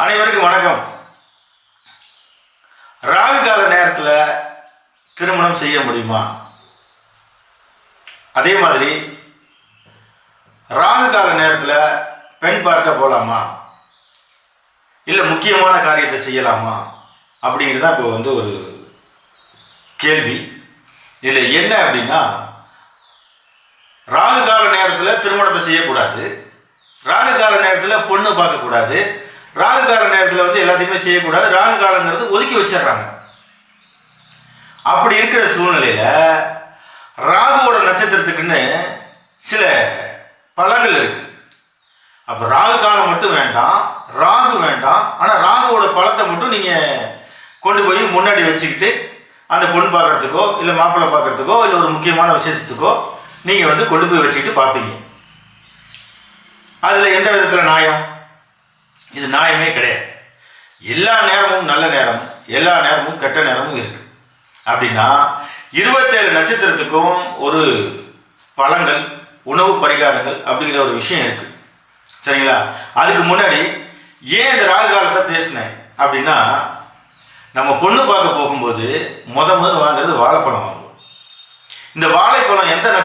அனைவருக்கும் வணக்கம். ராகு கால நேரத்தில் திருமணம் செய்ய முடியுமா? அதே மாதிரி ராகு கால நேரத்தில் பெண் பார்க்க போகலாமா, இல்லை முக்கியமான காரியத்தை செய்யலாமா அப்படிங்கிறது தான் இப்போ ஒரு கேள்வி. இதில் என்ன அப்படின்னா, ராகு கால நேரத்தில் திருமணத்தை செய்யக்கூடாது, ராகு கால நேரத்தில் பொண்ணு பார்க்கக்கூடாது, ராகு கால நேரத்தில் எல்லாத்தையுமே செய்யக்கூடாது, ராகு காலங்கிறது ஒதுக்கி வச்சிடறாங்க. அப்படி இருக்கிற சூழ்நிலையில் ராகுவோட நட்சத்திரத்துக்குன்னு சில பலன்கள் இருக்கு. அப்போ ராகு காலம் மட்டும் வேண்டாம், ராகு வேண்டாம், ஆனால் ராகுவோட பலத்தை மட்டும் நீங்கள் கொண்டு போய் முன்னாடி வச்சுக்கிட்டு அந்த பொண்ணு பார்க்கறதுக்கோ இல்லை மாப்பிள்ளை பார்க்கறதுக்கோ இல்லை ஒரு முக்கியமான விசேஷத்துக்கோ நீங்கள் கொண்டு போய் வச்சுக்கிட்டு பார்ப்பீங்க. அதில் எந்த விதத்தில் நியாயம்? இது நியாயமே கிடையாது. எல்லா நேரமும் நல்ல நேரம், எல்லா நேரமும் கெட்ட நேரமும் இருக்கு. அப்படின்னா 27 நட்சத்திரத்துக்கும் ஒரு பழங்கள், உணவு பரிகாரங்கள் அப்படிங்கிற ஒரு விஷயம் இருக்கு. சரிங்களா? அதுக்கு முன்னாடி ஏன் இந்த ராகு காலத்தை பேசினேன் அப்படின்னா, நம்ம பொண்ணு பார்க்க போகும்போது முதல் வாங்குறது வாழைப்பழம் வாங்குவோம். இந்த வாழைப்பழம் எந்த